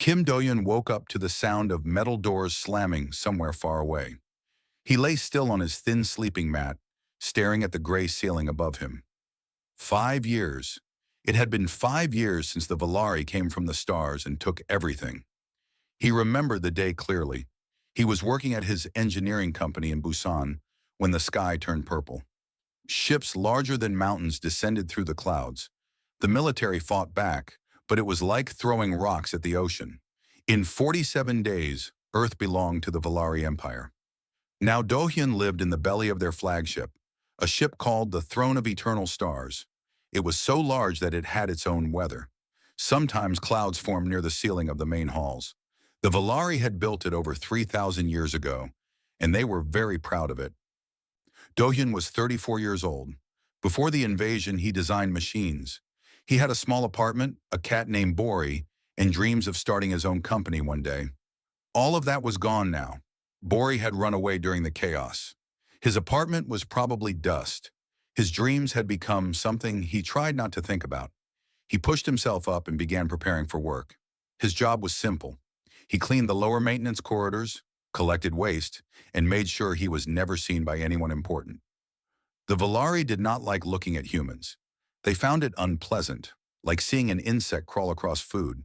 Kim Do-yeon woke up to the sound of metal doors slamming somewhere far away. He lay still on his thin sleeping mat, staring at the gray ceiling above him. 5 years. It had been 5 years since the Valari came from the stars and took everything. He remembered the day clearly. He was working at his engineering company in Busan when the sky turned purple. Ships larger than mountains descended through the clouds. The military fought back, but it was like throwing rocks at the ocean. In 47 days, Earth belonged to the Valari Empire. Now Do-hyun lived in the belly of their flagship, a ship called the Throne of Eternal Stars. It was so large that it had its own weather. Sometimes clouds formed near the ceiling of the main halls. The Valari had built it over 3,000 years ago, and they were very proud of it. Do-hyun was 34 years old. Before the invasion, he designed machines. He had a small apartment, a cat named Bori, and dreams of starting his own company one day. All of that was gone now. Bori had run away during the chaos. His apartment was probably dust. His dreams had become something he tried not to think about. He pushed himself up and began preparing for work. His job was simple. He cleaned the lower maintenance corridors, collected waste, and made sure he was never seen by anyone important. The Valari did not like looking at humans. They found it unpleasant, like seeing an insect crawl across food.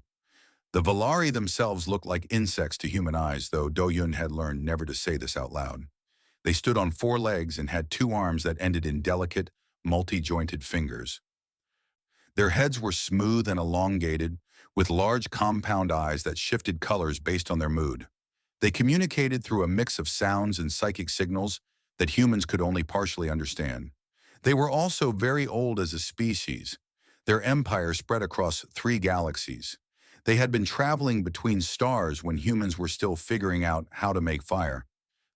The Valari themselves looked like insects to human eyes, though Do-hyun had learned never to say this out loud. They stood on 4 legs and had 2 arms that ended in delicate, multi-jointed fingers. Their heads were smooth and elongated, with large compound eyes that shifted colors based on their mood. They communicated through a mix of sounds and psychic signals that humans could only partially understand. They were also very old as a species. Their empire spread across 3 galaxies. They had been traveling between stars when humans were still figuring out how to make fire.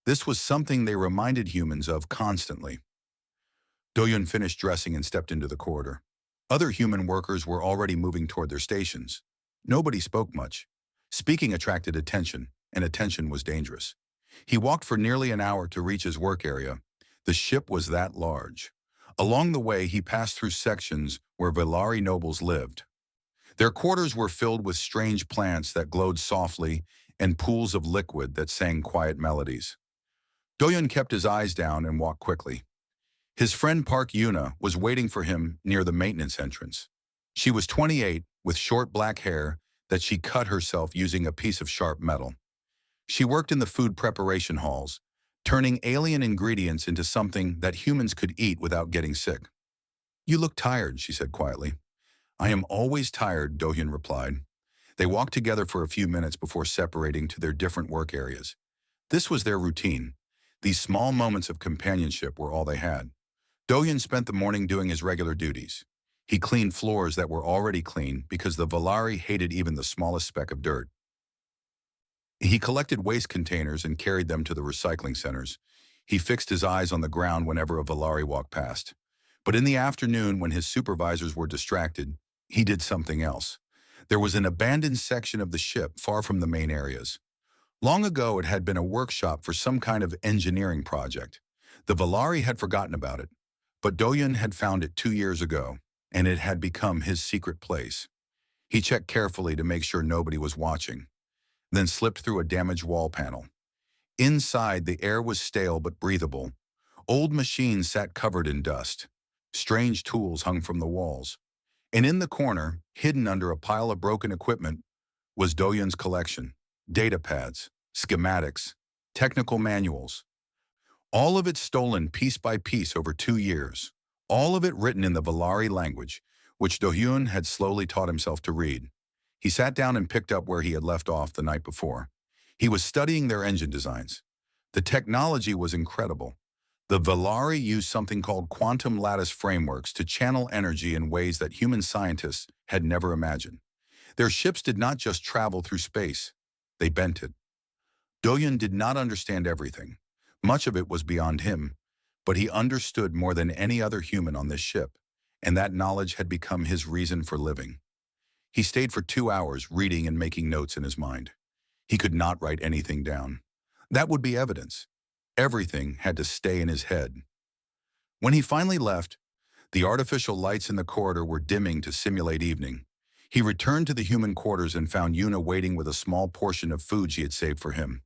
This was something they reminded humans of constantly. Do-hyun finished dressing and stepped into the corridor. Other human workers were already moving toward their stations. Nobody spoke much. Speaking attracted attention, and attention was dangerous. He walked for nearly an hour to reach his work area. The ship was that large. Along the way, he passed through sections where Valari nobles lived. Their quarters were filled with strange plants that glowed softly and pools of liquid that sang quiet melodies. Do-hyun kept his eyes down and walked quickly. His friend Park Yuna was waiting for him near the maintenance entrance. She was 28, with short black hair that she cut herself using a piece of sharp metal. She worked in the food preparation halls, turning alien ingredients into something that humans could eat without getting sick. "You look tired," she said quietly. "I am always tired," Do-hyun replied. They walked together for a few minutes before separating to their different work areas. This was their routine. These small moments of companionship were all they had. Do-hyun spent the morning doing his regular duties. He cleaned floors that were already clean because the Valari hated even the smallest speck of dirt. He collected waste containers and carried them to the recycling centers. He fixed his eyes on the ground whenever a Valari walked past. But in the afternoon, when his supervisors were distracted, he did something else. There was an abandoned section of the ship far from the main areas. Long ago, it had been a workshop for some kind of engineering project. The Valari had forgotten about it, but Do-hyun had found it 2 years ago, and it had become his secret place. He checked carefully to make sure nobody was watching, then slipped through a damaged wall panel. Inside, the air was stale but breathable. Old machines sat covered in dust. Strange tools hung from the walls. And in the corner, hidden under a pile of broken equipment, was Do-hyun's collection: data pads, schematics, technical manuals. All of it stolen piece by piece over 2 years. All of it written in the Valari language, which Do-hyun had slowly taught himself to read. He sat down and picked up where he had left off the night before. He was studying their engine designs. The technology was incredible. The Valari used something called quantum lattice frameworks to channel energy in ways that human scientists had never imagined. Their ships did not just travel through space, they bent it. Do-hyun did not understand everything. Much of it was beyond him, but he understood more than any other human on this ship, and that knowledge had become his reason for living. He stayed for 2 hours reading and making notes in his mind. He could not write anything down. That would be evidence. Everything had to stay in his head. When he finally left, the artificial lights in the corridor were dimming to simulate evening. He returned to the human quarters and found Yuna waiting with a small portion of food she had saved for him.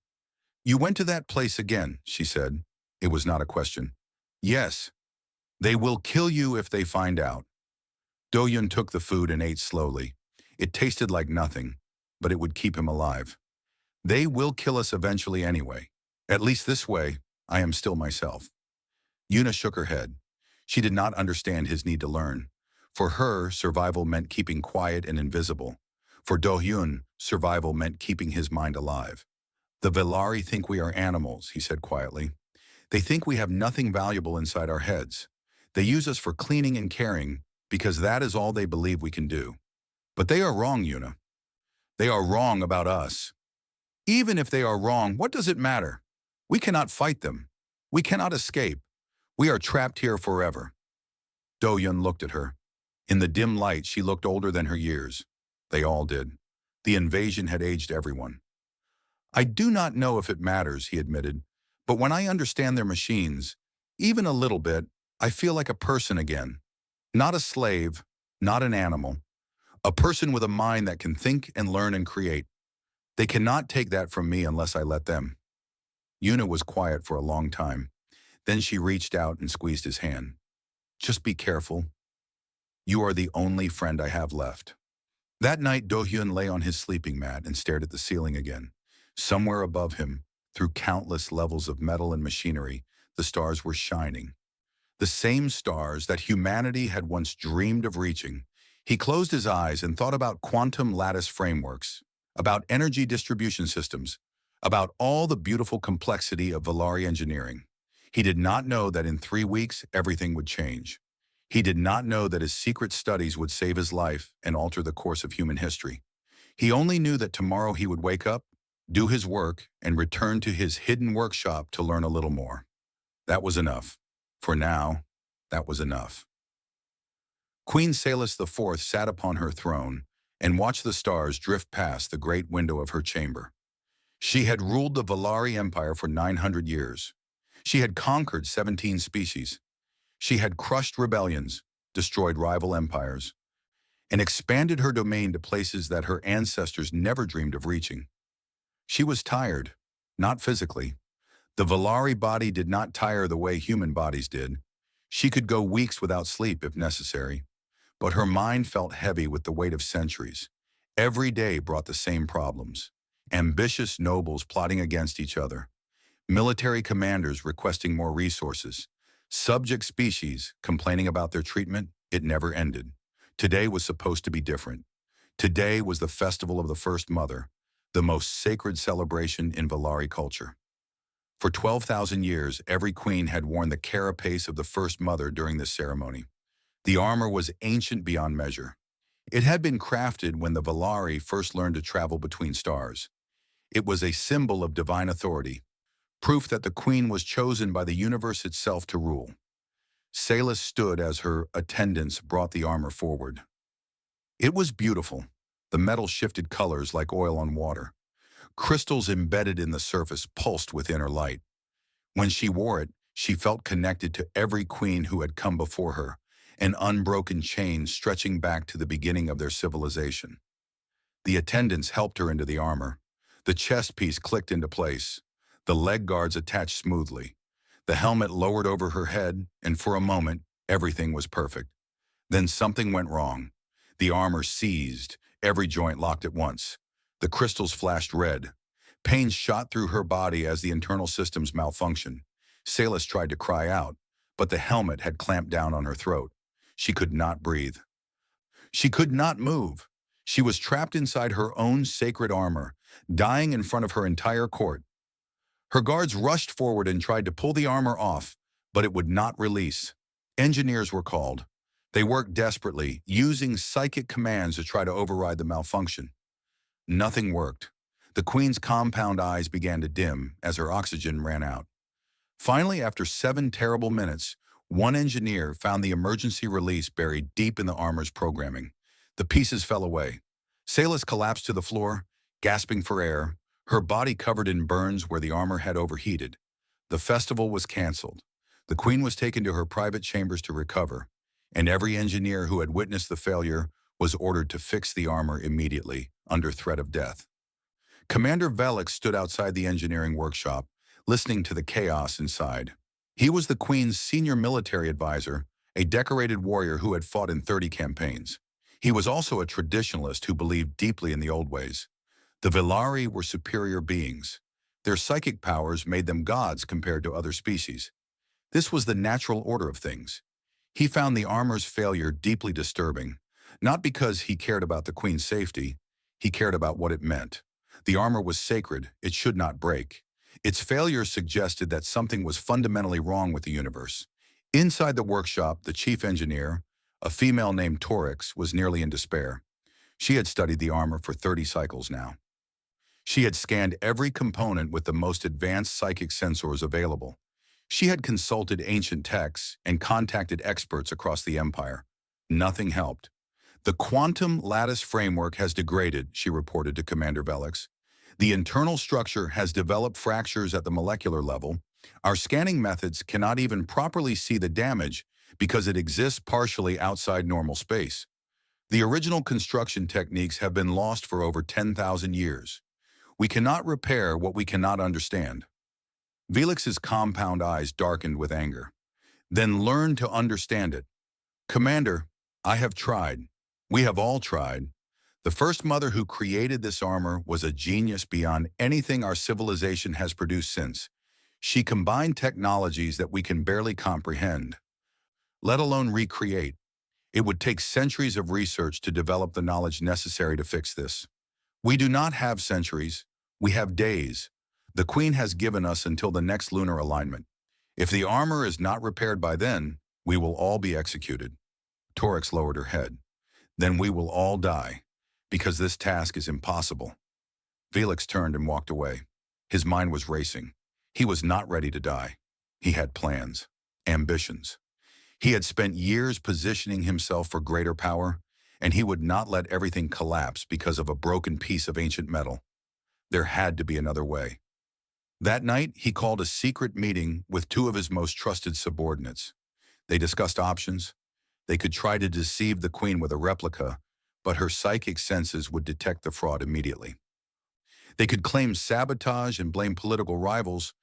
"You went to that place again," she said. It was not a question. "Yes. They will kill you if they find out." Do-yun took the food and ate slowly. It tasted like nothing, but it would keep him alive. "They will kill us eventually anyway. At least this way, I am still myself." Yuna shook her head. She did not understand his need to learn. For her, survival meant keeping quiet and invisible. For Do-hyun, survival meant keeping his mind alive. "The Velari think we are animals," he said quietly. "They think we have nothing valuable inside our heads. They use us for cleaning and caring because that is all they believe we can do. But they are wrong, Yuna. They are wrong about us. Even if they are wrong, what does it matter? We cannot fight them. We cannot escape. We are trapped here forever." Do-hyun looked at her. In the dim light, she looked older than her years. They all did. The invasion had aged everyone. "I do not know if it matters," he admitted, "but when I understand their machines, even a little bit, I feel like a person again. Not a slave, not an animal. A person with a mind that can think and learn and create. They cannot take that from me unless I let them." Yuna was quiet for a long time. Then she reached out and squeezed his hand. "Just be careful. You are the only friend I have left." That night, Do-hyun lay on his sleeping mat and stared at the ceiling again. Somewhere above him, through countless levels of metal and machinery, the stars were shining. The same stars that humanity had once dreamed of reaching. He closed his eyes and thought about quantum lattice frameworks, about energy distribution systems, about all the beautiful complexity of Velari engineering. He did not know that in 3 weeks, everything would change. He did not know that his secret studies would save his life and alter the course of human history. He only knew that tomorrow he would wake up, do his work, and return to his hidden workshop to learn a little more. That was enough. For now, that was enough. Queen Salis IV sat upon her throne and watched the stars drift past the great window of her chamber. She had ruled the Velari Empire for 900 years. She had conquered 17 species. She had crushed rebellions, destroyed rival empires, and expanded her domain to places that her ancestors never dreamed of reaching. She was tired, not physically. The Velari body did not tire the way human bodies did. She could go weeks without sleep if necessary. But her mind felt heavy with the weight of centuries. Every day brought the same problems. Ambitious nobles plotting against each other. Military commanders requesting more resources. Subject species complaining about their treatment. It never ended. Today was supposed to be different. Today was the festival of the First Mother, the most sacred celebration in Velari culture. For 12,000 years, every queen had worn the carapace of the First Mother during this ceremony. The armor was ancient beyond measure. It had been crafted when the Velari first learned to travel between stars. It was a symbol of divine authority, proof that the queen was chosen by the universe itself to rule. Salis stood as her attendants brought the armor forward. It was beautiful. The metal shifted colors like oil on water. Crystals embedded in the surface pulsed with inner light. When she wore it, she felt connected to every queen who had come before her, an unbroken chain stretching back to the beginning of their civilization. The attendants helped her into the armor. The chest piece clicked into place. The leg guards attached smoothly. The helmet lowered over her head, and for a moment, everything was perfect. Then something went wrong. The armor seized, every joint locked at once. The crystals flashed red. Pain shot through her body as the internal systems malfunctioned. Salis tried to cry out, but the helmet had clamped down on her throat. She could not breathe. She could not move. She was trapped inside her own sacred armor, dying in front of her entire court. Her guards rushed forward and tried to pull the armor off, but it would not release. Engineers were called. They worked desperately, using psychic commands to try to override the malfunction. Nothing worked. The queen's compound eyes began to dim as her oxygen ran out. Finally, after 7 terrible minutes, one engineer found the emergency release buried deep in the armor's programming. The pieces fell away. Salis collapsed to the floor, gasping for air, her body covered in burns where the armor had overheated. The festival was canceled. The queen was taken to her private chambers to recover, and every engineer who had witnessed the failure was ordered to fix the armor immediately, under threat of death. Commander Velix stood outside the engineering workshop, listening to the chaos inside. He was the Queen's senior military advisor, a decorated warrior who had fought in 30 campaigns. He was also a traditionalist who believed deeply in the old ways. The Villari were superior beings. Their psychic powers made them gods compared to other species. This was the natural order of things. He found the armor's failure deeply disturbing, not because he cared about the Queen's safety, he cared about what it meant. The armor was sacred, it should not break. Its failure suggested that something was fundamentally wrong with the universe. Inside the workshop, the chief engineer, a female named Torix, was nearly in despair. She had studied the armor for 30 cycles now. She had scanned every component with the most advanced psychic sensors available. She had consulted ancient texts and contacted experts across the empire. Nothing helped. The quantum lattice framework has degraded, she reported to Commander Velix. The internal structure has developed fractures at the molecular level. Our scanning methods cannot even properly see the damage because it exists partially outside normal space. The original construction techniques have been lost for over 10,000 years. We cannot repair what we cannot understand. Velix's compound eyes darkened with anger. Then learn to understand it. Commander, I have tried. We have all tried. The first mother who created this armor was a genius beyond anything our civilization has produced since. She combined technologies that we can barely comprehend, let alone recreate. It would take centuries of research to develop the knowledge necessary to fix this. We do not have centuries. We have days. The Queen has given us until the next lunar alignment. If the armor is not repaired by then, we will all be executed. Torix lowered her head. Then we will all die, because this task is impossible. Velix turned and walked away. His mind was racing. He was not ready to die. He had plans, ambitions. He had spent years positioning himself for greater power, and he would not let everything collapse because of a broken piece of ancient metal. There had to be another way. That night, he called a secret meeting with two of his most trusted subordinates. They discussed options. They could try to deceive the Queen with a replica, but her psychic senses would detect the fraud immediately. They could claim sabotage and blame political rivals,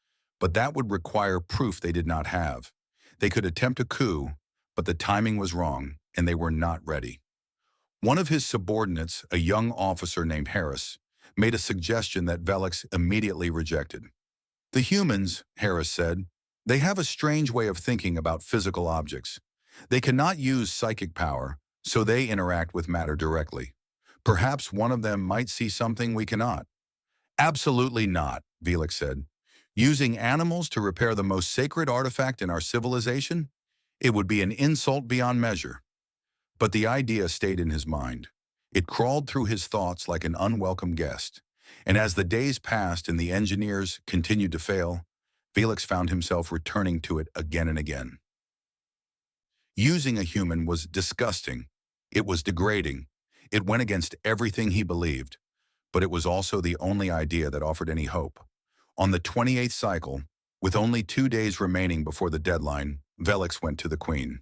but that would require proof they did not have. They could attempt a coup, but the timing was wrong, and they were not ready. One of his subordinates, a young officer named Harris, made a suggestion that Velix immediately rejected. The humans, Harris said, they have a strange way of thinking about physical objects. They cannot use psychic power, so they interact with matter directly. Perhaps one of them might see something we cannot. Absolutely not, Velix said. Using animals to repair the most sacred artifact in our civilization? It would be an insult beyond measure. But the idea stayed in his mind. It crawled through his thoughts like an unwelcome guest. And as the days passed and the engineers continued to fail, Velix found himself returning to it again and again. Using a human was disgusting. It was degrading. It went against everything he believed. But it was also the only idea that offered any hope. On the 28th cycle, with only 2 days remaining before the deadline, Velix went to the Queen.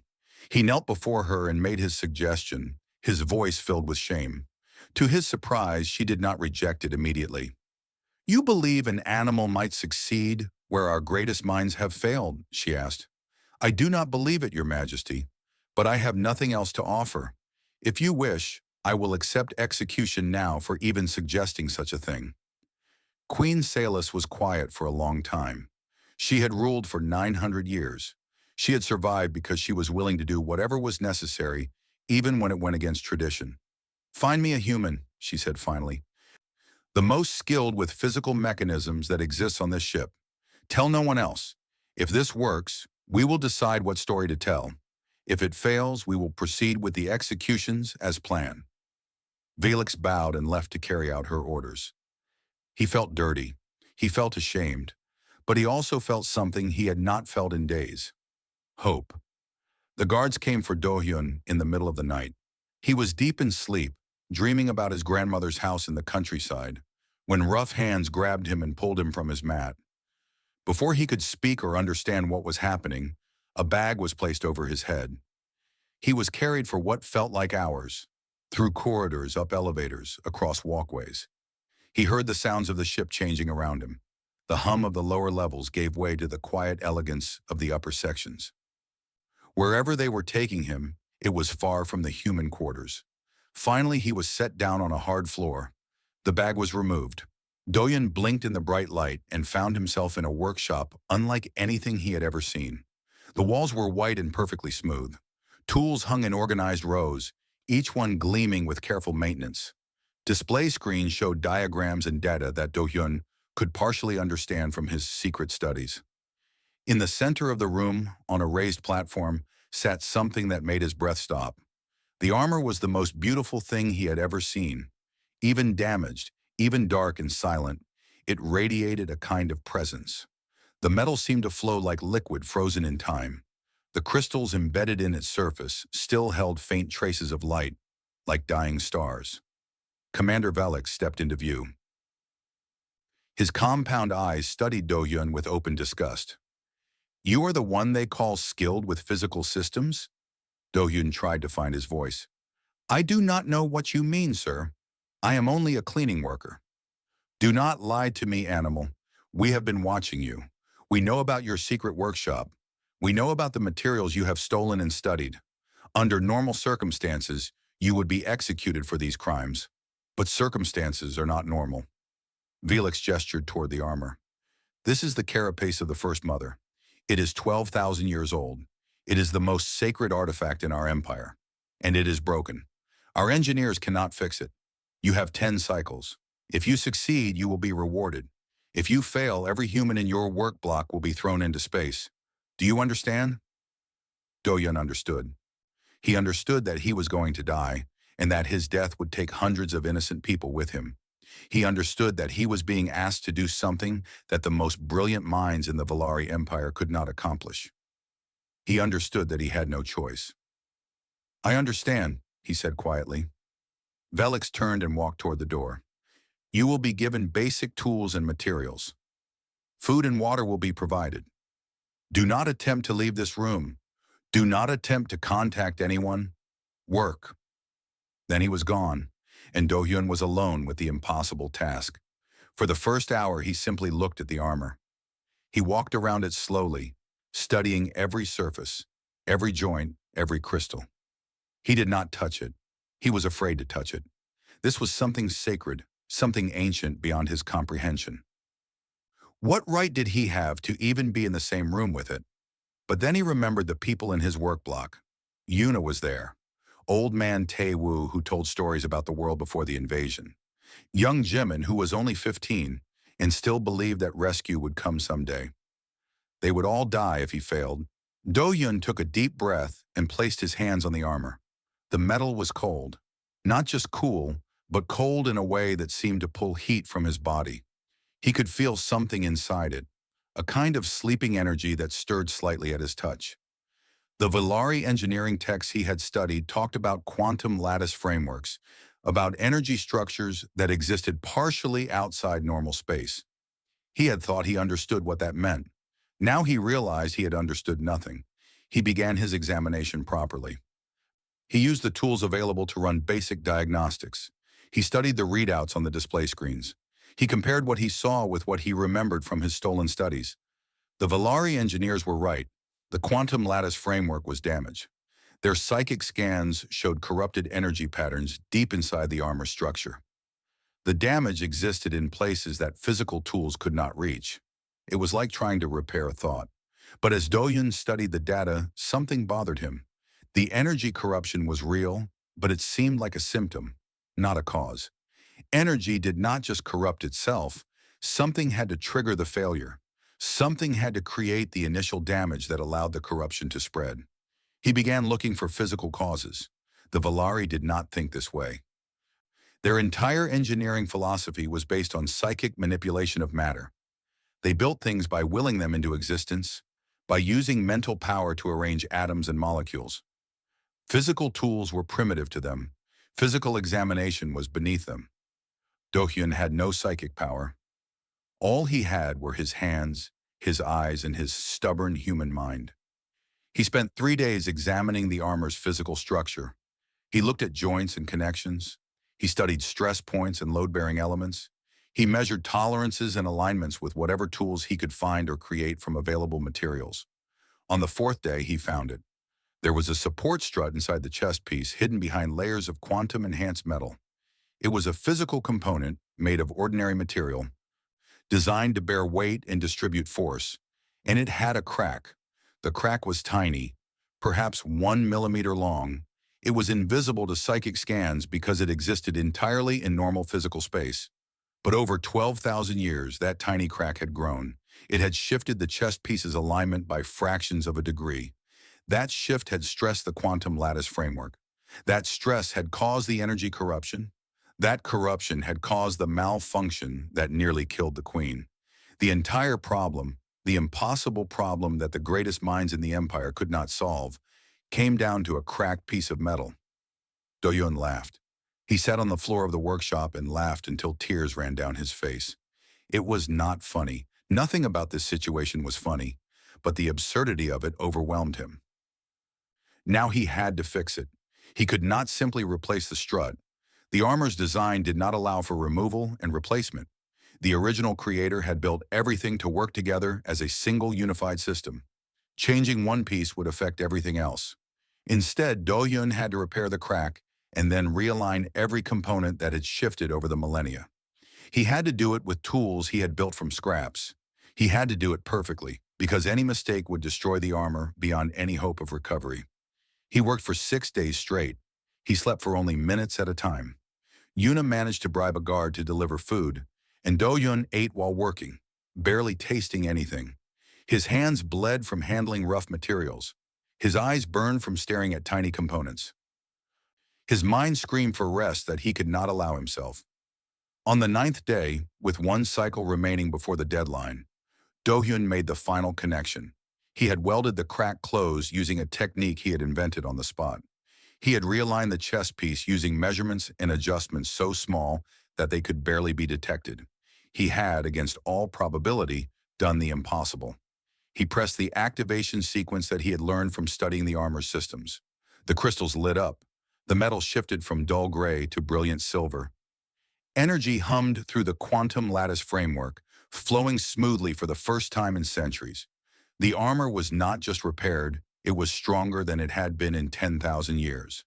He knelt before her and made his suggestion, his voice filled with shame. To his surprise, she did not reject it immediately. "You believe an animal might succeed where our greatest minds have failed?" she asked. "I do not believe it, Your Majesty, but I have nothing else to offer. If you wish, I will accept execution now for even suggesting such a thing." Queen Salus was quiet for a long time. She had ruled for 900 years. She had survived because she was willing to do whatever was necessary, even when it went against tradition. "Find me a human," she said finally. "The most skilled with physical mechanisms that exists on this ship. Tell no one else. If this works, we will decide what story to tell. If it fails, we will proceed with the executions as planned." Velix bowed and left to carry out her orders. He felt dirty. He felt ashamed. But he also felt something he had not felt in days. Hope. The guards came for Do-hyun in the middle of the night. He was deep in sleep, dreaming about his grandmother's house in the countryside, when rough hands grabbed him and pulled him from his mat. Before he could speak or understand what was happening, a bag was placed over his head. He was carried for what felt like hours. through corridors, up elevators, across walkways. He heard the sounds of the ship changing around him. The hum of the lower levels gave way to the quiet elegance of the upper sections. Wherever they were taking him, it was far from the human quarters. Finally, he was set down on a hard floor. The bag was removed. Doyun blinked in the bright light and found himself in a workshop unlike anything he had ever seen. The walls were white and perfectly smooth. Tools hung in organized rows, each one gleaming with careful maintenance. Display screens showed diagrams and data that Do-hyun could partially understand from his secret studies. In the center of the room, on a raised platform, sat something that made his breath stop. The armor was the most beautiful thing he had ever seen. Even damaged, even dark and silent, it radiated a kind of presence. The metal seemed to flow like liquid frozen in time. The crystals embedded in its surface still held faint traces of light, like dying stars. Commander Velix stepped into view. His compound eyes studied Do-hyun with open disgust. "You are the one they call skilled with physical systems?" Do-hyun tried to find his voice. "I do not know what you mean, sir. I am only a cleaning worker." "Do not lie to me, animal. We have been watching you. We know about your secret workshop. We know about the materials you have stolen and studied. Under normal circumstances, you would be executed for these crimes. But circumstances are not normal." Velix gestured toward the armor. "This is the carapace of the First Mother. It is 12,000 years old. It is the most sacred artifact in our empire. And it is broken. Our engineers cannot fix it. You have 10 cycles. If you succeed, you will be rewarded. If you fail, every human in your work block will be thrown into space. Do you understand?" Do-hyun understood. He understood that he was going to die, and that his death would take hundreds of innocent people with him. He understood that he was being asked to do something that the most brilliant minds in the Valari Empire could not accomplish. He understood that he had no choice. "I understand," he said quietly. Velix turned and walked toward the door. "You will be given basic tools and materials. Food and water will be provided. Do not attempt to leave this room. Do not attempt to contact anyone. Work." Then he was gone, and Do-hyun was alone with the impossible task. For the first hour, he simply looked at the armor. He walked around it slowly, studying every surface, every joint, every crystal. He did not touch it. He was afraid to touch it. This was something sacred, something ancient beyond his comprehension. What right did he have to even be in the same room with it? But then he remembered the people in his work block. Yuna was there. Old man Tae-woo, who told stories about the world before the invasion. Young Jimin, who was only 15 and still believed that rescue would come someday. They would all die if he failed. Do-hyun took a deep breath and placed his hands on the armor. The metal was cold. Not just cool, but cold in a way that seemed to pull heat from his body. He could feel something inside it, a kind of sleeping energy that stirred slightly at his touch. The Valari engineering texts he had studied talked about quantum lattice frameworks, about energy structures that existed partially outside normal space. He had thought he understood what that meant. Now he realized he had understood nothing. He began his examination properly. He used the tools available to run basic diagnostics. He studied the readouts on the display screens. He compared what he saw with what he remembered from his stolen studies. The Valari engineers were right. The quantum lattice framework was damaged. Their psychic scans showed corrupted energy patterns deep inside the armor structure. The damage existed in places that physical tools could not reach. It was like trying to repair a thought. But as Do-hyun studied the data, something bothered him. The energy corruption was real, but it seemed like a symptom, not a cause. Energy did not just corrupt itself. Something had to trigger the failure. Something had to create the initial damage that allowed the corruption to spread. He began looking for physical causes. The Valari did not think this way. Their entire engineering philosophy was based on psychic manipulation of matter. They built things by willing them into existence, by using mental power to arrange atoms and molecules. Physical tools were primitive to them. Physical examination was beneath them. Do-hyun had no psychic power. All he had were his hands, his eyes, and his stubborn human mind. He spent 3 days examining the armor's physical structure. He looked at joints and connections. He studied stress points and load-bearing elements. He measured tolerances and alignments with whatever tools he could find or create from available materials. On the fourth day, he found it. There was a support strut inside the chest piece hidden behind layers of quantum-enhanced metal. It was a physical component made of ordinary material, designed to bear weight and distribute force, and it had a crack. The crack was tiny, perhaps 1 millimeter long. It was invisible to psychic scans because it existed entirely in normal physical space. But over 12,000 years, that tiny crack had grown. It had shifted the chest piece's alignment by fractions of a degree. That shift had stressed the quantum lattice framework. That stress had caused the energy corruption. That corruption had caused the malfunction that nearly killed the Queen. The entire problem, the impossible problem that the greatest minds in the Empire could not solve, came down to a cracked piece of metal. Do-Yun laughed. He sat on the floor of the workshop and laughed until tears ran down his face. It was not funny. Nothing about this situation was funny, but the absurdity of it overwhelmed him. Now he had to fix it. He could not simply replace the strut. The armor's design did not allow for removal and replacement. The original creator had built everything to work together as a single unified system. Changing one piece would affect everything else. Instead, Do-Yun had to repair the crack and then realign every component that had shifted over the millennia. He had to do it with tools he had built from scraps. He had to do it perfectly, because any mistake would destroy the armor beyond any hope of recovery. He worked for 6 days straight. He slept for only minutes at a time. Yuna managed to bribe a guard to deliver food, and Do-Yun ate while working, barely tasting anything. His hands bled from handling rough materials. His eyes burned from staring at tiny components. His mind screamed for rest that he could not allow himself. On the 9th day, with one cycle remaining before the deadline, Do-Hyun made the final connection. He had welded the crack closed using a technique he had invented on the spot. He had realigned the chest piece using measurements and adjustments so small that they could barely be detected. He had, against all probability, done the impossible. He pressed the activation sequence that he had learned from studying the armor's systems. The crystals lit up. The metal shifted from dull gray to brilliant silver. Energy hummed through the quantum lattice framework, flowing smoothly for the first time in centuries. The armor was not just repaired, it was stronger than it had been in 10,000 years.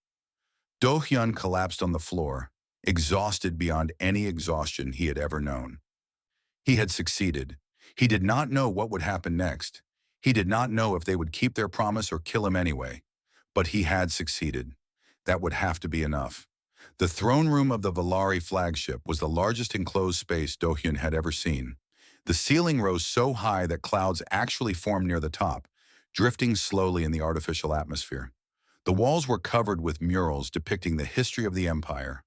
Do-Hyun collapsed on the floor, exhausted beyond any exhaustion he had ever known. He had succeeded. He did not know what would happen next. He did not know if they would keep their promise or kill him anyway. But he had succeeded. That would have to be enough. The throne room of the Valari flagship was the largest enclosed space Do-Hyun had ever seen. The ceiling rose so high that clouds actually formed near the top, drifting slowly in the artificial atmosphere. The walls were covered with murals depicting the history of the Empire,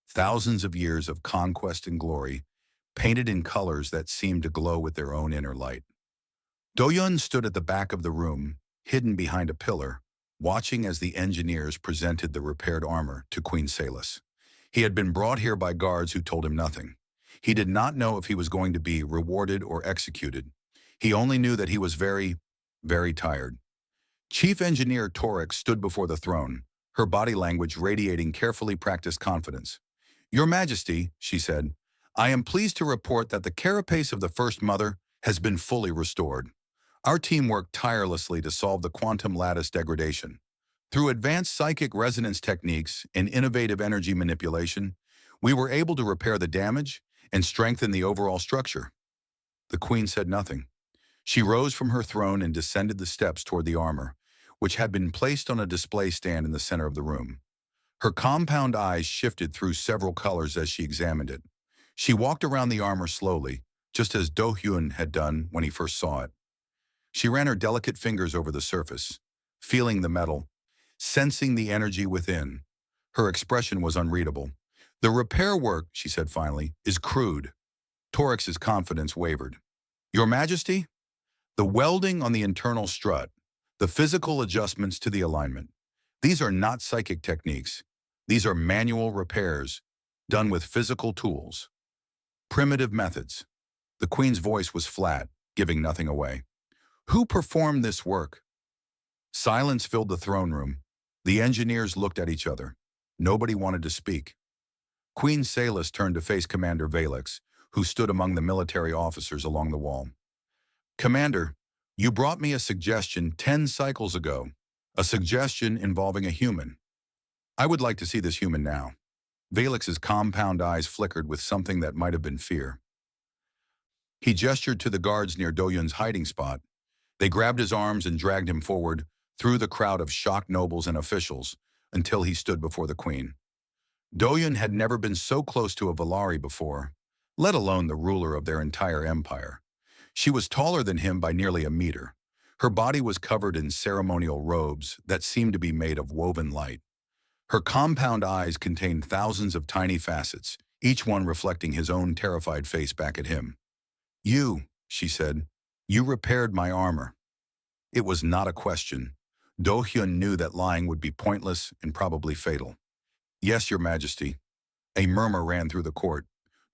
thousands of years of conquest and glory, painted in colors that seemed to glow with their own inner light. Do-Hyun stood at the back of the room, hidden behind a pillar, watching as the engineers presented the repaired armor to Queen Salis. He had been brought here by guards who told him nothing. He did not know if he was going to be rewarded or executed. He only knew that he was very, very tired. Chief Engineer Torix stood before the throne, her body language radiating carefully practiced confidence. "Your Majesty," she said, "I am pleased to report that the carapace of the First Mother has been fully restored. Our team worked tirelessly to solve the quantum lattice degradation. Through advanced psychic resonance techniques and innovative energy manipulation, we were able to repair the damage and strengthen the overall structure." The Queen said nothing. She rose from her throne and descended the steps toward the armor, which had been placed on a display stand in the center of the room. Her compound eyes shifted through several colors as she examined it. She walked around the armor slowly, just as Do-Hyun had done when he first saw it. She ran her delicate fingers over the surface, feeling the metal, sensing the energy within. Her expression was unreadable. "The repair work," she said finally, "is crude." Torix's confidence wavered. "Your Majesty? The welding on the internal strut, the physical adjustments to the alignment. These are not psychic techniques. These are manual repairs, done with physical tools. Primitive methods." The Queen's voice was flat, giving nothing away. "Who performed this work?" Silence filled the throne room. The engineers looked at each other. Nobody wanted to speak. Queen Salis turned to face Commander Valix, who stood among the military officers along the wall. Commander, you brought me a suggestion 10 cycles ago, a suggestion involving a human. I would like to see this human now. Valix's compound eyes flickered with something that might have been fear. He gestured to the guards near Doyun's hiding spot. They grabbed his arms and dragged him forward through the crowd of shocked nobles and officials until he stood before the queen. Doyun had never been so close to a Valari before, let alone the ruler of their entire empire. She was taller than him by nearly a meter. Her body was covered in ceremonial robes that seemed to be made of woven light. Her compound eyes contained thousands of tiny facets, each one reflecting his own terrified face back at him. You, she said, you repaired my armor. It was not a question. Do-hyun knew that lying would be pointless and probably fatal. Yes, your majesty. A murmur ran through the court.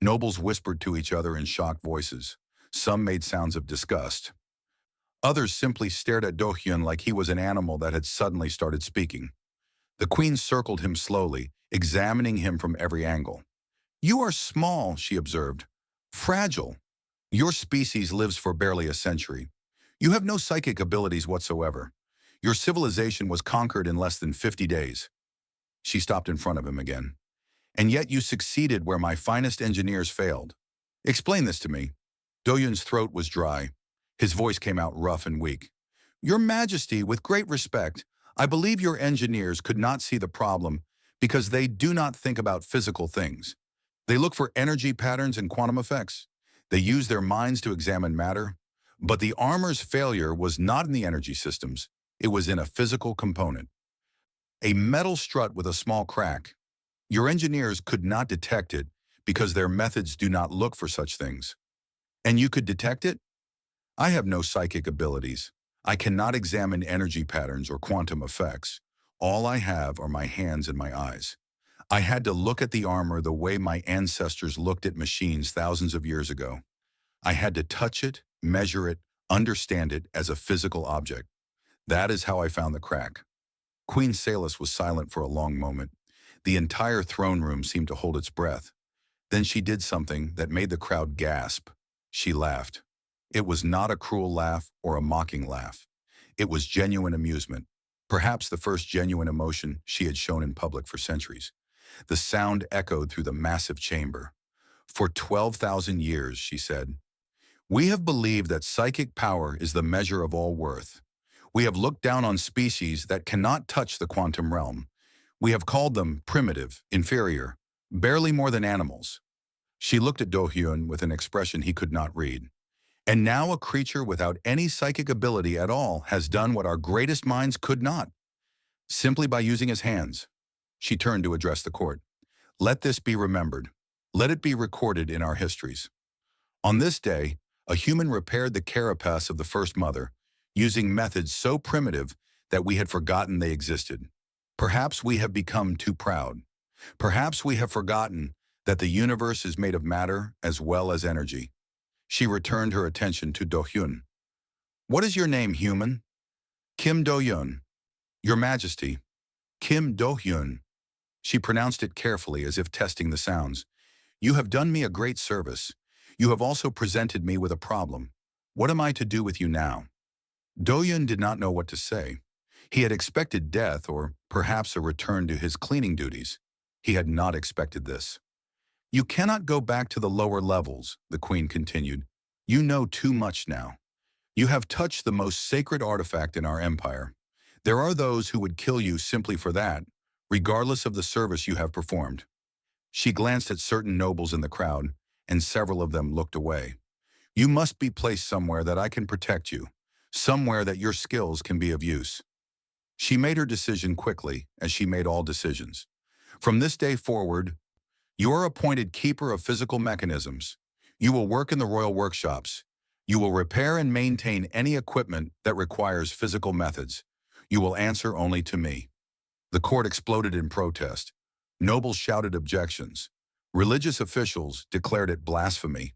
Nobles whispered to each other in shocked voices. Some made sounds of disgust. Others simply stared at Do-hyun like he was an animal that had suddenly started speaking. The queen circled him slowly, examining him from every angle. You are small, she observed. Fragile. Your species lives for barely a century. You have no psychic abilities whatsoever. Your civilization was conquered in less than 50 days. She stopped in front of him again. And yet you succeeded where my finest engineers failed. Explain this to me. Doyun's throat was dry. His voice came out rough and weak. Your Majesty, with great respect, I believe your engineers could not see the problem because they do not think about physical things. They look for energy patterns and quantum effects. They use their minds to examine matter. But the armor's failure was not in the energy systems. It was in a physical component. A metal strut with a small crack. Your engineers could not detect it because their methods do not look for such things. And you could detect it? I have no psychic abilities. I cannot examine energy patterns or quantum effects. All I have are my hands and my eyes. I had to look at the armor the way my ancestors looked at machines thousands of years ago. I had to touch it, measure it, understand it as a physical object. That is how I found the crack. Queen Salis was silent for a long moment. The entire throne room seemed to hold its breath. Then she did something that made the crowd gasp. She laughed. It was not a cruel laugh or a mocking laugh. It was genuine amusement, perhaps the first genuine emotion she had shown in public for centuries. The sound echoed through the massive chamber. For 12,000 years, she said, we have believed that psychic power is the measure of all worth. We have looked down on species that cannot touch the quantum realm. We have called them primitive, inferior, barely more than animals. She looked at Do-hyun with an expression he could not read. And now a creature without any psychic ability at all has done what our greatest minds could not, simply by using his hands. She turned to address the court. Let this be remembered. Let it be recorded in our histories. On this day, a human repaired the carapace of the first mother, using methods so primitive that we had forgotten they existed. Perhaps we have become too proud. Perhaps we have forgotten that the universe is made of matter as well as energy. She returned her attention to Do-hyun. What is your name, human? Kim Do-hyun. Your Majesty. Kim Do-hyun. She pronounced it carefully as if testing the sounds. You have done me a great service. You have also presented me with a problem. What am I to do with you now? Do-hyun did not know what to say. He had expected death or perhaps a return to his cleaning duties. He had not expected this. You cannot go back to the lower levels, the queen continued. You know too much now. You have touched the most sacred artifact in our empire. There are those who would kill you simply for that, regardless of the service you have performed. She glanced at certain nobles in the crowd, and several of them looked away. You must be placed somewhere that I can protect you, somewhere that your skills can be of use. She made her decision quickly, as she made all decisions. From this day forward, you are appointed keeper of physical mechanisms. You will work in the royal workshops. You will repair and maintain any equipment that requires physical methods. You will answer only to me. The court exploded in protest. Nobles shouted objections. Religious officials declared it blasphemy.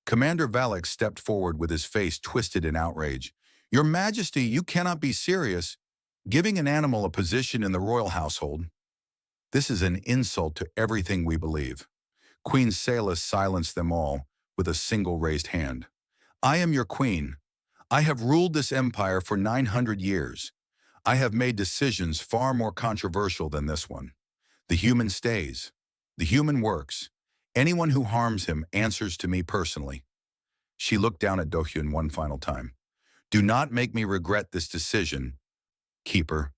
Commander Valix stepped forward with his face twisted in outrage. Your Majesty, you cannot be serious. Giving an animal a position in the royal household. This is an insult to everything we believe. Queen Salus silenced them all with a single raised hand. I am your queen. I have ruled this empire for 900 years. I have made decisions far more controversial than this one. The human stays. The human works. Anyone who harms him answers to me personally. She looked down at Do-hyun one final time. Do not make me regret this decision, Keeper.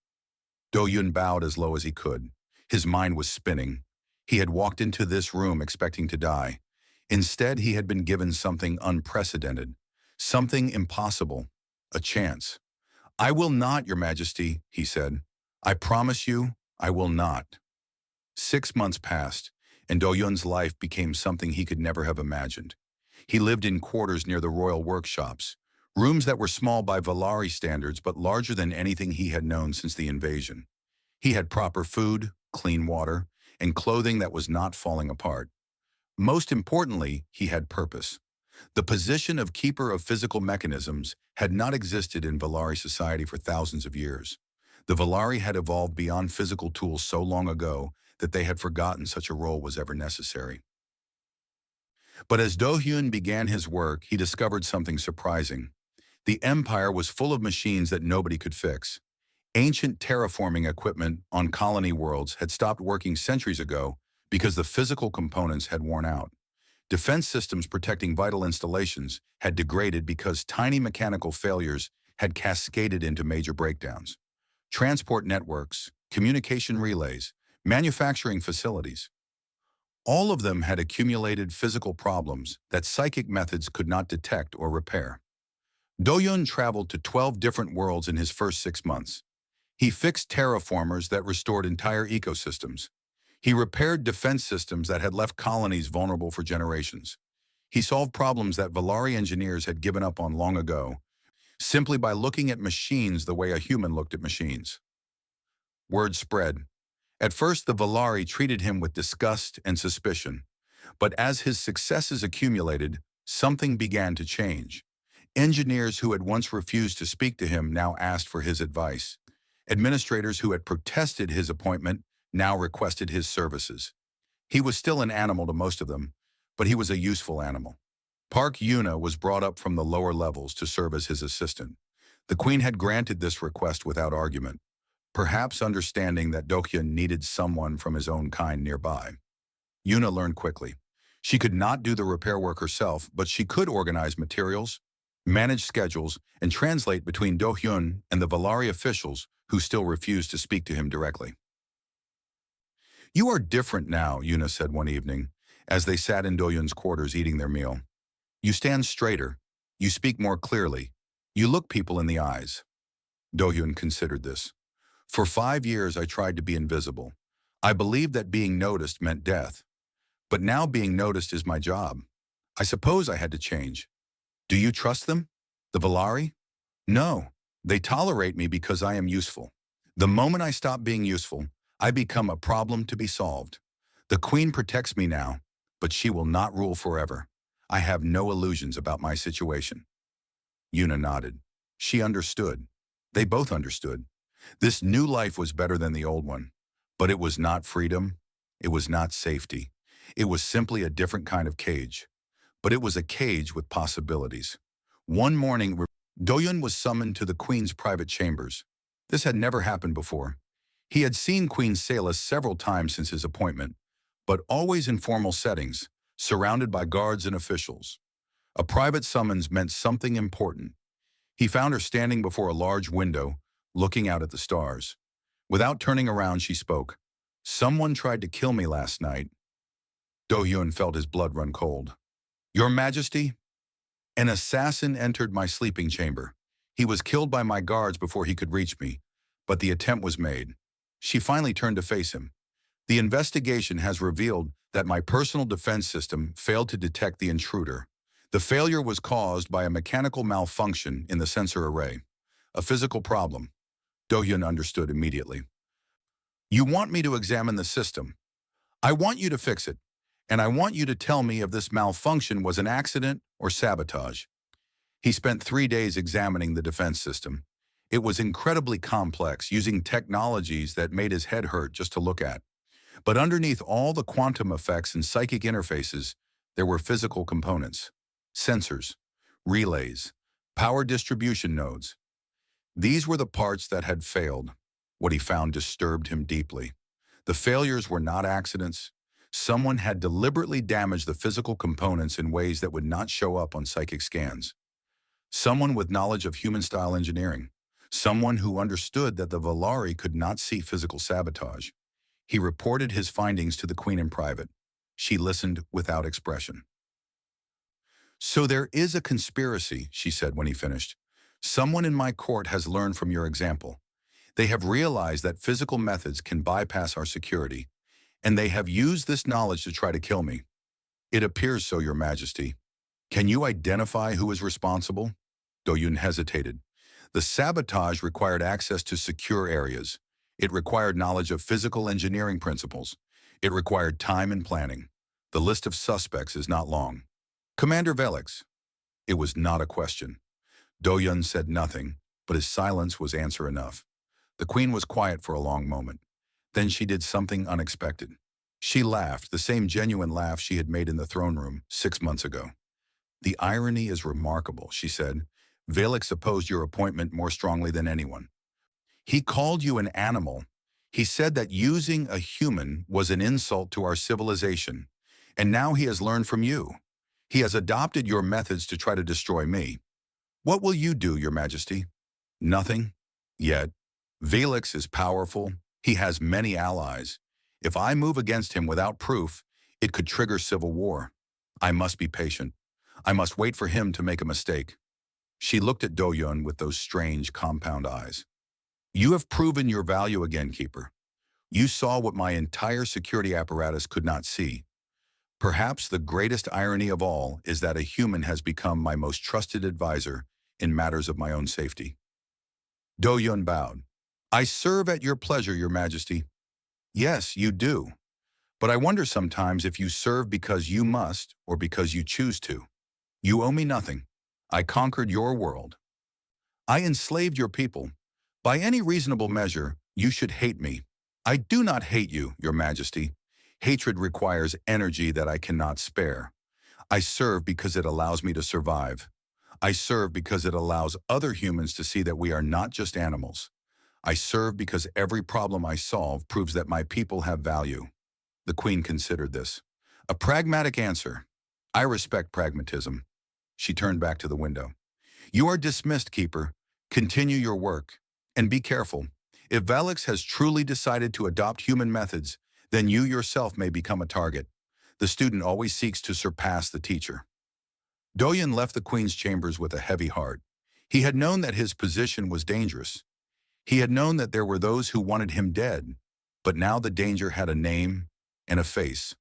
Do-hyun bowed as low as he could. His mind was spinning. He had walked into this room expecting to die. Instead, he had been given something unprecedented, something impossible, a chance. I will not, Your Majesty, he said. I promise you, I will not. 6 months passed, and Do-hyun's life became something he could never have imagined. He lived in quarters near the royal workshops, rooms that were small by Valari standards but larger than anything he had known since the invasion. He had proper food, clean water, and clothing that was not falling apart. Most importantly, he had purpose. The position of Keeper of Physical Mechanisms had not existed in Valari society for thousands of years. The Valari had evolved beyond physical tools so long ago that they had forgotten such a role was ever necessary. But as Do-hyun began his work, he discovered something surprising. The empire was full of machines that nobody could fix. Ancient terraforming equipment on colony worlds had stopped working centuries ago because the physical components had worn out. Defense systems protecting vital installations had degraded because tiny mechanical failures had cascaded into major breakdowns. Transport networks, communication relays, manufacturing facilities. All of them had accumulated physical problems that psychic methods could not detect or repair. Do-hyun traveled to 12 different worlds in his first 6 months. He fixed terraformers that restored entire ecosystems. He repaired defense systems that had left colonies vulnerable for generations. He solved problems that Valari engineers had given up on long ago, simply by looking at machines the way a human looked at machines. Word spread. At first, the Valari treated him with disgust and suspicion. But as his successes accumulated, something began to change. Engineers who had once refused to speak to him now asked for his advice. Administrators who had protested his appointment now requested his services. He was still an animal to most of them, but he was a useful animal. Park Yuna was brought up from the lower levels to serve as his assistant. The queen had granted this request without argument, perhaps understanding that Do-hyun needed someone from his own kind nearby. Yuna learned quickly. She could not do the repair work herself, but she could organize materials, manage schedules, and translate between Do-hyun and the Valari officials who still refused to speak to him directly. You are different now, Yuna said one evening, as they sat in Do-hyun's quarters eating their meal. You stand straighter. You speak more clearly. You look people in the eyes. Do-hyun considered this. For 5 years I tried to be invisible. I believed that being noticed meant death. But now being noticed is my job. I suppose I had to change. Do you trust them? The Valari? No. They tolerate me because I am useful. The moment I stop being useful, I become a problem to be solved. The queen protects me now, but she will not rule forever. I have no illusions about my situation. Yuna nodded. She understood. They both understood. This new life was better than the old one, but it was not freedom. It was not safety. It was simply a different kind of cage. But it was a cage with possibilities. One morning, Do-hyun was summoned to the queen's private chambers. This had never happened before. He had seen Queen Salus several times since his appointment, but always in formal settings, surrounded by guards and officials. A private summons meant something important. He found her standing before a large window, looking out at the stars. Without turning around, she spoke. Someone tried to kill me last night. Do-hyun felt his blood run cold. Your Majesty? An assassin entered my sleeping chamber. He was killed by my guards before he could reach me, but the attempt was made. She finally turned to face him. The investigation has revealed that my personal defense system failed to detect the intruder. The failure was caused by a mechanical malfunction in the sensor array, a physical problem. Do-hyun understood immediately. You want me to examine the system. I want you to fix it, and I want you to tell me if this malfunction was an accident or sabotage. He spent 3 days examining the defense system. It was incredibly complex, using technologies that made his head hurt just to look at. But underneath all the quantum effects and psychic interfaces, there were physical components, sensors, relays, power distribution nodes. These were the parts that had failed. What he found disturbed him deeply. The failures were not accidents. Someone had deliberately damaged the physical components in ways that would not show up on psychic scans. Someone with knowledge of human-style engineering. Someone who understood that the Valari could not see physical sabotage. He reported his findings to the Queen in private. She listened without expression. "So there is a conspiracy," she said when he finished. "Someone in my court has learned from your example. They have realized that physical methods can bypass our security, and they have used this knowledge to try to kill me. It appears so, Your Majesty. Can you identify who is responsible?" Doyun hesitated. The sabotage required access to secure areas. It required knowledge of physical engineering principles. It required time and planning. The list of suspects is not long. "Commander Velix." It was not a question. Doyun said nothing, but his silence was answer enough. The Queen was quiet for a long moment. Then she did something unexpected. She laughed, the same genuine laugh she had made in the throne room 6 months ago. "The irony is remarkable," she said. "Velix opposed your appointment more strongly than anyone. He called you an animal. He said that using a human was an insult to our civilization. And now he has learned from you. He has adopted your methods to try to destroy me. What will you do, Your Majesty?" "Nothing. Yet. Velix is powerful. He has many allies. If I move against him without proof, it could trigger civil war. I must be patient. I must wait for him to make a mistake." She looked at Doyun with those strange, compound eyes. "You have proven your value again, Keeper. You saw what my entire security apparatus could not see. Perhaps the greatest irony of all is that a human has become my most trusted advisor in matters of my own safety." Doyun bowed. "I serve at your pleasure, Your Majesty." "Yes, you do. But I wonder sometimes if you serve because you must or because you choose to. You owe me nothing. I conquered your world. I enslaved your people. By any reasonable measure, you should hate me. I do not hate you, Your Majesty. Hatred requires energy that I cannot spare. I serve because it allows me to survive. I serve because it allows other humans to see that we are not just animals. I serve because every problem I solve proves that my people have value." The Queen considered this. "A pragmatic answer. I respect pragmatism." She turned back to the window. "You are dismissed, Keeper. Continue your work. And be careful. If Velix has truly decided to adopt human methods, then you yourself may become a target. The student always seeks to surpass the teacher." Doyun left the Queen's chambers with a heavy heart. He had known that his position was dangerous. He had known that there were those who wanted him dead. But now the danger had a name and a face.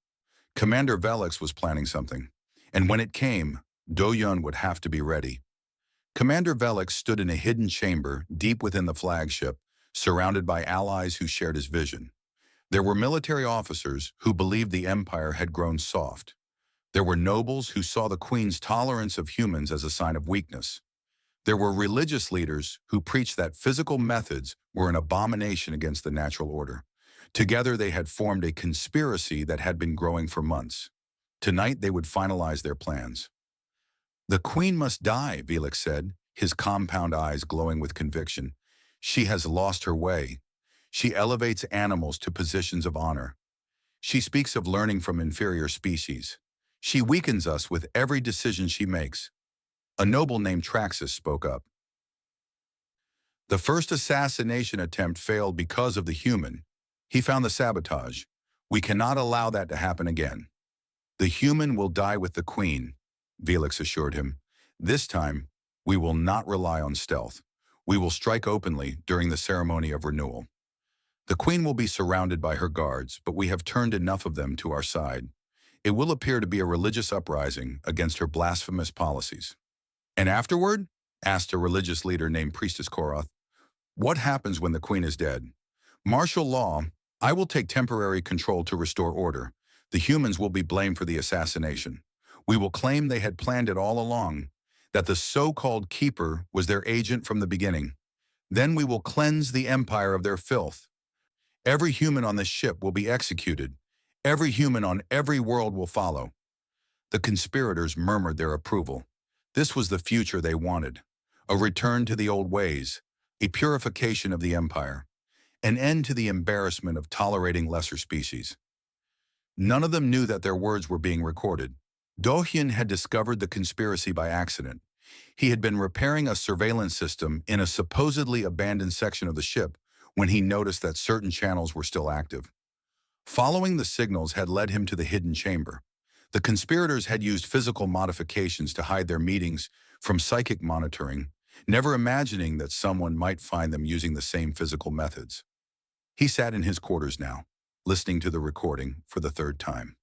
Commander Velix was planning something. And when it came, Doyun would have to be ready. Commander Velix stood in a hidden chamber deep within the flagship, surrounded by allies who shared his vision. There were military officers who believed the Empire had grown soft. There were nobles who saw the Queen's tolerance of humans as a sign of weakness. There were religious leaders who preached that physical methods were an abomination against the natural order. Together they had formed a conspiracy that had been growing for months. Tonight they would finalize their plans. "The Queen must die," Velix said, his compound eyes glowing with conviction. "She has lost her way. She elevates animals to positions of honor. She speaks of learning from inferior species. She weakens us with every decision she makes." A noble named Traxus spoke up. "The first assassination attempt failed because of the human. He found the sabotage. We cannot allow that to happen again." "The human will die with the Queen," Velix assured him. "This time, we will not rely on stealth. We will strike openly during the ceremony of renewal. The Queen will be surrounded by her guards, but we have turned enough of them to our side. It will appear to be a religious uprising against her blasphemous policies." "And afterward?" asked a religious leader named Priestess Koroth. "What happens when the Queen is dead?" "Martial law. I will take temporary control to restore order. The humans will be blamed for the assassination. We will claim they had planned it all along, that the so-called Keeper was their agent from the beginning. Then we will cleanse the Empire of their filth. Every human on this ship will be executed. Every human on every world will follow. The conspirators murmured their approval. This was the future they wanted. A return to the old ways, a purification of the empire, an end to the embarrassment of tolerating lesser species. None of them knew that their words were being recorded. Do-hyun had discovered the conspiracy by accident. He had been repairing a surveillance system in a supposedly abandoned section of the ship when he noticed that certain channels were still active. Following the signals had led him to the hidden chamber. The conspirators had used physical modifications to hide their meetings from psychic monitoring, never imagining that someone might find them using the same physical methods. He sat in his quarters now, listening to the recording for the third time.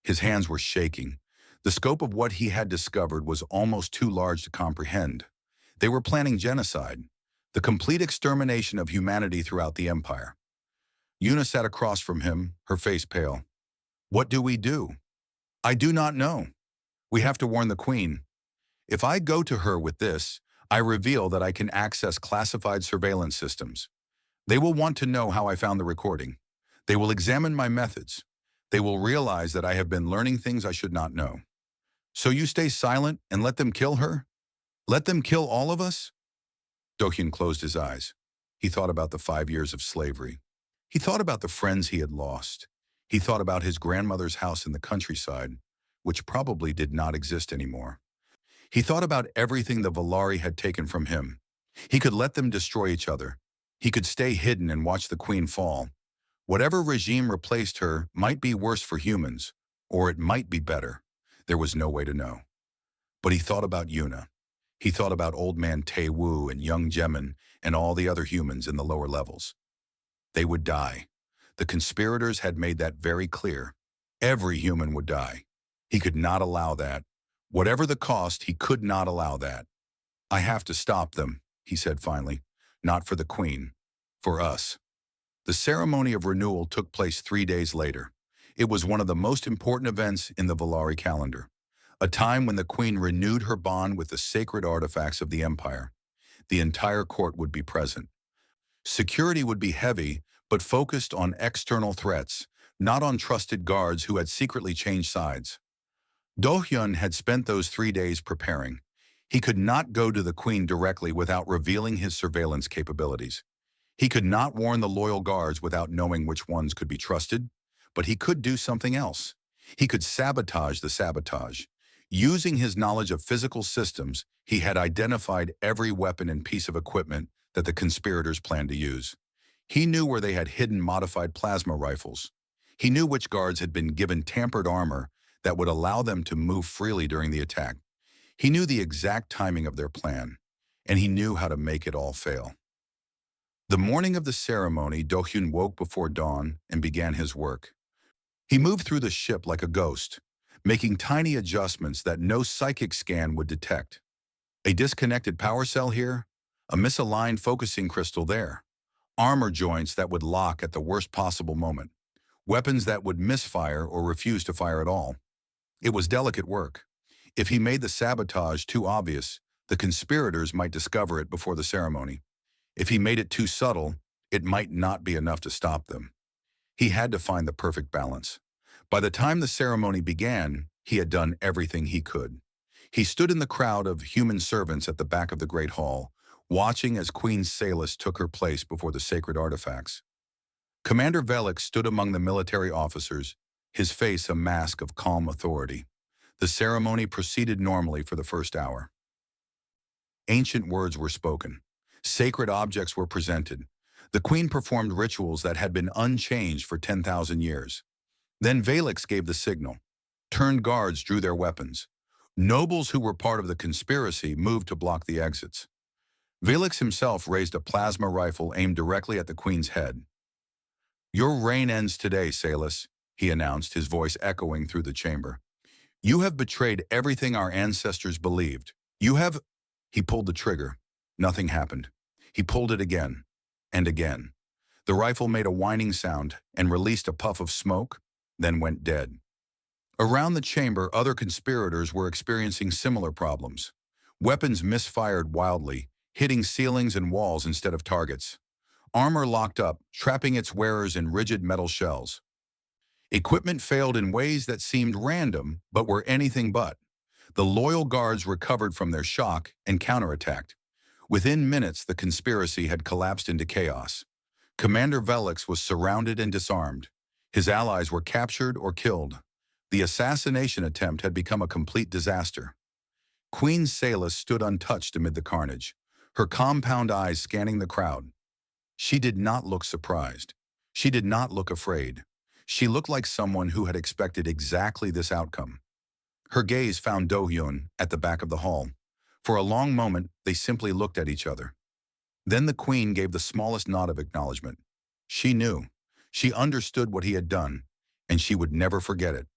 His hands were shaking. The scope of what he had discovered was almost too large to comprehend. They were planning genocide, the complete extermination of humanity throughout the empire. Yuna sat across from him, her face pale. What do we do? I do not know. We have to warn the Queen. If I go to her with this, I reveal that I can access classified surveillance systems. They will want to know how I found the recording. They will examine my methods. They will realize that I have been learning things I should not know. So you stay silent and let them kill her? Let them kill all of us? Do-hyun closed his eyes. He thought about the 5 years of slavery. He thought about the friends he had lost. He thought about his grandmother's house in the countryside, which probably did not exist anymore. He thought about everything the Valari had taken from him. He could let them destroy each other. He could stay hidden and watch the Queen fall. Whatever regime replaced her might be worse for humans, or it might be better. There was no way to know. But he thought about Yuna. He thought about Old Man Tae-woo and young Jemin and all the other humans in the lower levels. They would die. The conspirators had made that very clear. Every human would die. He could not allow that. Whatever the cost, he could not allow that. I have to stop them, he said finally. Not for the Queen. For us. The ceremony of renewal took place 3 days later. It was one of the most important events in the Valari calendar, a time when the Queen renewed her bond with the sacred artifacts of the Empire. The entire court would be present. Security would be heavy, but focused on external threats, not on trusted guards who had secretly changed sides. Do-hyun had spent those 3 days preparing. He could not go to the Queen directly without revealing his surveillance capabilities. He could not warn the loyal guards without knowing which ones could be trusted, but he could do something else. He could sabotage the sabotage. Using his knowledge of physical systems, he had identified every weapon and piece of equipment that the conspirators planned to use. He knew where they had hidden modified plasma rifles. He knew which guards had been given tampered armor that would allow them to move freely during the attack. He knew the exact timing of their plan, and he knew how to make it all fail. The morning of the ceremony, Do-hyun woke before dawn and began his work. He moved through the ship like a ghost, making tiny adjustments that no psychic scan would detect. A disconnected power cell here, a misaligned focusing crystal there, armor joints that would lock at the worst possible moment, weapons that would misfire or refuse to fire at all. It was delicate work. If he made the sabotage too obvious, the conspirators might discover it before the ceremony. If he made it too subtle, it might not be enough to stop them. He had to find the perfect balance. By the time the ceremony began, he had done everything he could. He stood in the crowd of human servants at the back of the Great Hall, watching as Queen Salis took her place before the sacred artifacts. Commander Velix stood among the military officers, his face a mask of calm authority. The ceremony proceeded normally for the first hour. Ancient words were spoken. Sacred objects were presented. The Queen performed rituals that had been unchanged for 10,000 years. Then Velix gave the signal. Turned guards drew their weapons. Nobles who were part of the conspiracy moved to block the exits. Velix himself raised a plasma rifle aimed directly at the Queen's head. Your reign ends today, Salis, he announced, his voice echoing through the chamber. You have betrayed everything our ancestors believed. You have... He pulled the trigger. Nothing happened. He pulled it again, and again. The rifle made a whining sound and released a puff of smoke, then went dead. Around the chamber, other conspirators were experiencing similar problems. Weapons misfired wildly, hitting ceilings and walls instead of targets. armor locked up, trapping its wearers in rigid metal shells. Equipment failed in ways that seemed random, but were anything but. The loyal guards recovered from their shock and counterattacked. Within minutes, the conspiracy had collapsed into chaos. Commander Velix was surrounded and disarmed. His allies were captured or killed. The assassination attempt had become a complete disaster. Queen Salus stood untouched amid the carnage, her compound eyes scanning the crowd. She did not look surprised. She did not look afraid. She looked like someone who had expected exactly this outcome. Her gaze found Do-hyun at the back of the hall. For a long moment, they simply looked at each other. Then the queen gave the smallest nod of acknowledgement. She knew. She understood what he had done, and she would never forget it.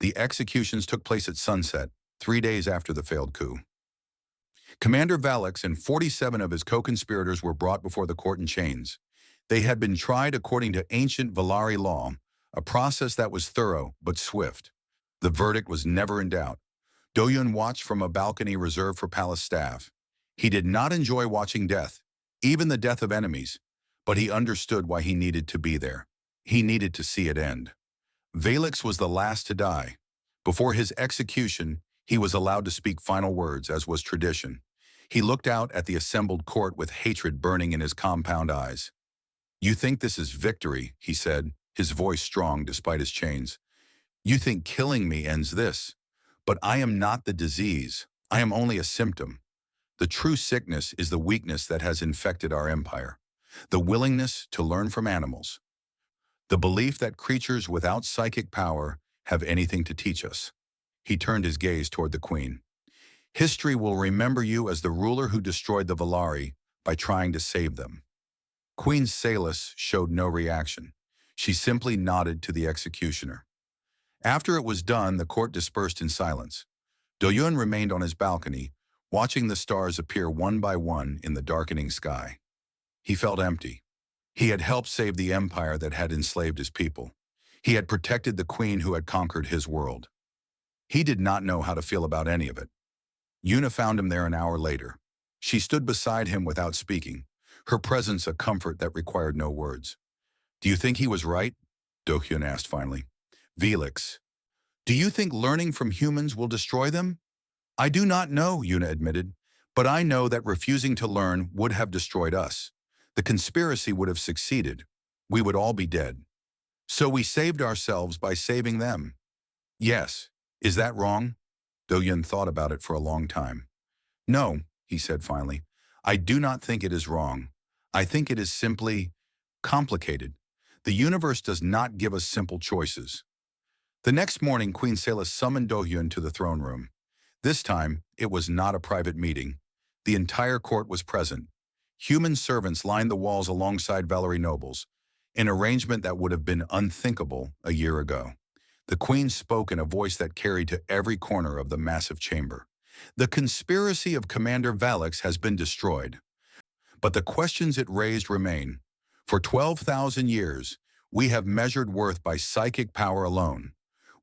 The executions took place at sunset, 3 days after the failed coup. Commander Valix and 47 of his co-conspirators were brought before the court in chains. They had been tried according to ancient Valari law, a process that was thorough but swift. The verdict was never in doubt. Do-hyun watched from a balcony reserved for palace staff. He did not enjoy watching death, even the death of enemies, but he understood why he needed to be there. He needed to see it end. Valix was the last to die. Before his execution, he was allowed to speak final words, as was tradition. He looked out at the assembled court with hatred burning in his compound eyes. "You think this is victory," he said, his voice strong despite his chains. "You think killing me ends this. But I am not the disease. I am only a symptom. The true sickness is the weakness that has infected our empire. The willingness to learn from animals. The belief that creatures without psychic power have anything to teach us." He turned his gaze toward the queen. "History will remember you as the ruler who destroyed the Valari by trying to save them." Queen Salus showed no reaction. She simply nodded to the executioner. After it was done, the court dispersed in silence. Do-hyun remained on his balcony, watching the stars appear one by one in the darkening sky. He felt empty. He had helped save the empire that had enslaved his people. He had protected the queen who had conquered his world. He did not know how to feel about any of it. Yuna found him there an hour later. She stood beside him without speaking, her presence a comfort that required no words. "Do you think he was right?" Do-hyun asked finally. "Velix, do you think learning from humans will destroy them?" "I do not know," Yuna admitted, "but I know that refusing to learn would have destroyed us. The conspiracy would have succeeded. We would all be dead. So we saved ourselves by saving them." "Yes. Is that wrong?" Do-hyun thought about it for a long time. "No," he said finally. "I do not think it is wrong. I think it is simply complicated. The universe does not give us simple choices." The next morning, Queen Salus summoned Do-hyun to the throne room. This time, it was not a private meeting. The entire court was present. Human servants lined the walls alongside Valari nobles, an arrangement that would have been unthinkable a year ago. The queen spoke in a voice that carried to every corner of the massive chamber. "The conspiracy of Commander Valix has been destroyed. But the questions it raised remain. For 12,000 years, we have measured worth by psychic power alone.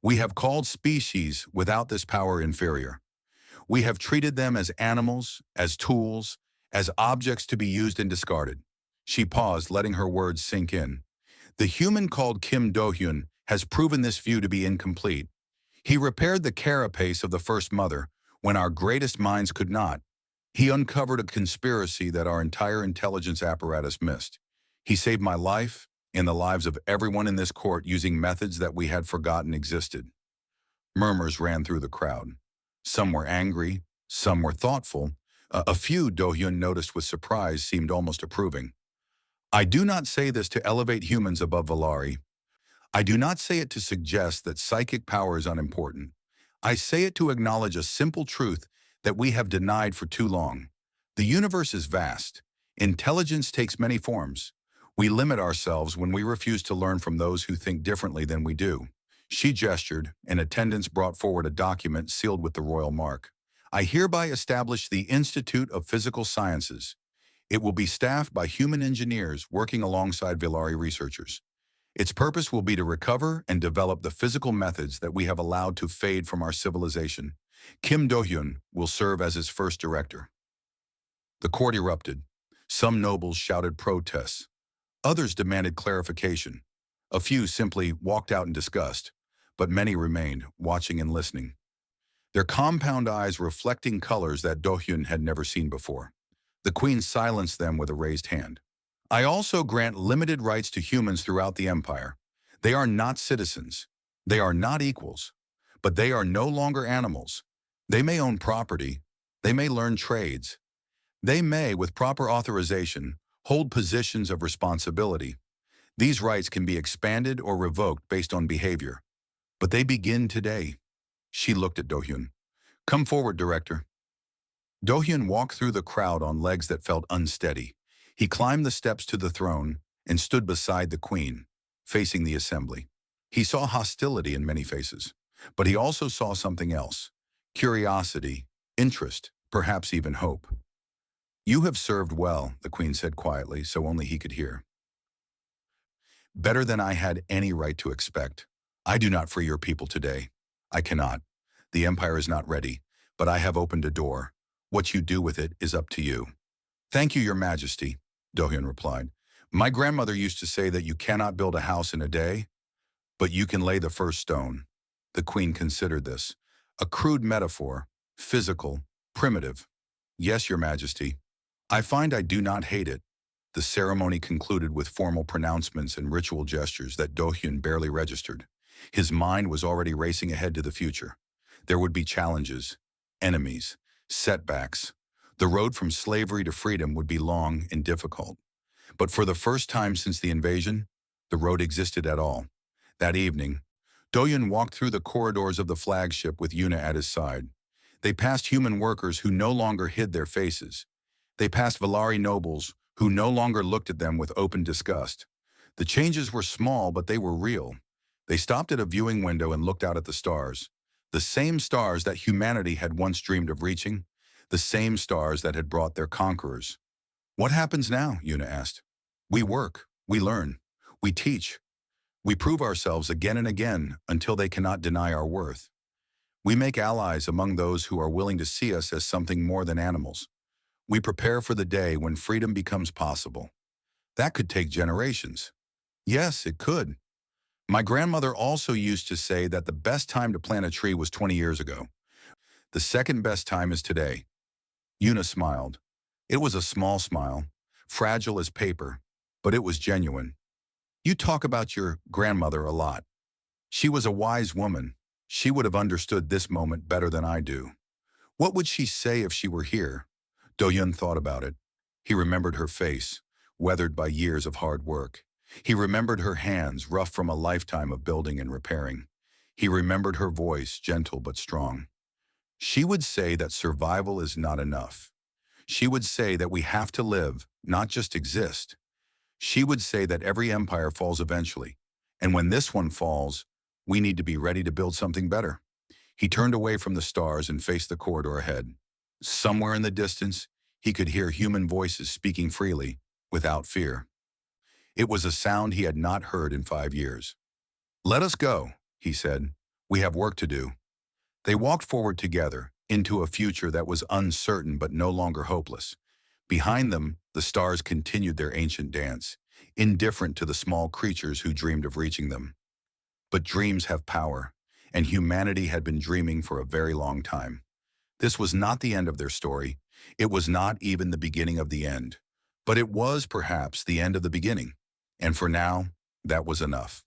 We have called species without this power inferior. We have treated them as animals, as tools, as objects to be used and discarded." She paused, letting her words sink in. "The human called Kim Do-hyun has proven this view to be incomplete. He repaired the carapace of the first mother when our greatest minds could not. He uncovered a conspiracy that our entire intelligence apparatus missed. He saved my life and the lives of everyone in this court using methods that we had forgotten existed." Murmurs ran through the crowd. Some were angry, some were thoughtful. A few, Do-hyun noticed with surprise, seemed almost approving. "I do not say this to elevate humans above Valari. I do not say it to suggest that psychic power is unimportant. I say it to acknowledge a simple truth that we have denied for too long. The universe is vast. Intelligence takes many forms. We limit ourselves when we refuse to learn from those who think differently than we do." She gestured, and attendants brought forward a document sealed with the royal mark. "I hereby establish the Institute of Physical Sciences. It will be staffed by human engineers working alongside Valari researchers. Its purpose will be to recover and develop the physical methods that we have allowed to fade from our civilization. Kim Do-hyun will serve as its first director." The court erupted. Some nobles shouted protests. Others demanded clarification. A few simply walked out in disgust, but many remained, watching and listening, their compound eyes reflecting colors that Do-hyun had never seen before. The queen silenced them with a raised hand. I also grant limited rights to humans throughout the empire. They are not citizens. They are not equals. But they are no longer animals. They may own property. They may learn trades. They may, with proper authorization, hold positions of responsibility. These rights can be expanded or revoked based on behavior. But they begin today. She looked at Do-hyun. Come forward, director. Do-hyun walked through the crowd on legs that felt unsteady. He climbed the steps to the throne and stood beside the queen, facing the assembly. He saw hostility in many faces, but he also saw something else. Curiosity, interest, perhaps even hope. You have served well, the queen said quietly, so only he could hear. Better than I had any right to expect. I do not free your people today. I cannot. The empire is not ready, but I have opened a door. What you do with it is up to you. Thank you, your majesty, Do-hyun replied. My grandmother used to say that you cannot build a house in a day, but you can lay the first stone. The queen considered this. A crude metaphor, physical, primitive. Yes, your majesty. I find I do not hate it. The ceremony concluded with formal pronouncements and ritual gestures that Do-hyun barely registered. His mind was already racing ahead to the future. There would be challenges, enemies, setbacks. The road from slavery to freedom would be long and difficult. But for the first time since the invasion, the road existed at all. That evening, Do-hyun walked through the corridors of the flagship with Yuna at his side. They passed human workers who no longer hid their faces. They passed Valari nobles who no longer looked at them with open disgust. The changes were small, but they were real. They stopped at a viewing window and looked out at the stars. The same stars that humanity had once dreamed of reaching. The same stars that had brought their conquerors. What happens now? Yuna asked. We work, we learn, we teach. We prove ourselves again and again until they cannot deny our worth. We make allies among those who are willing to see us as something more than animals. We prepare for the day when freedom becomes possible. That could take generations. Yes, it could. My grandmother also used to say that the best time to plant a tree was 20 years ago. The second best time is today. Yuna smiled. It was a small smile, fragile as paper, but it was genuine. You talk about your grandmother a lot. She was a wise woman. She would have understood this moment better than I do. What would she say if she were here? Do-hyun thought about it. He remembered her face, weathered by years of hard work. He remembered her hands, rough from a lifetime of building and repairing. He remembered her voice, gentle but strong. She would say that survival is not enough. She would say that we have to live, not just exist. She would say that every empire falls eventually, and when this one falls, we need to be ready to build something better. He turned away from the stars and faced the corridor ahead. Somewhere in the distance, he could hear human voices speaking freely, without fear. It was a sound he had not heard in 5 years. Let us go, he said. We have work to do. They walked forward together, into a future that was uncertain but no longer hopeless. Behind them, the stars continued their ancient dance, indifferent to the small creatures who dreamed of reaching them. But dreams have power, and humanity had been dreaming for a very long time. This was not the end of their story. It was not even the beginning of the end. But it was perhaps the end of the beginning. And for now, that was enough.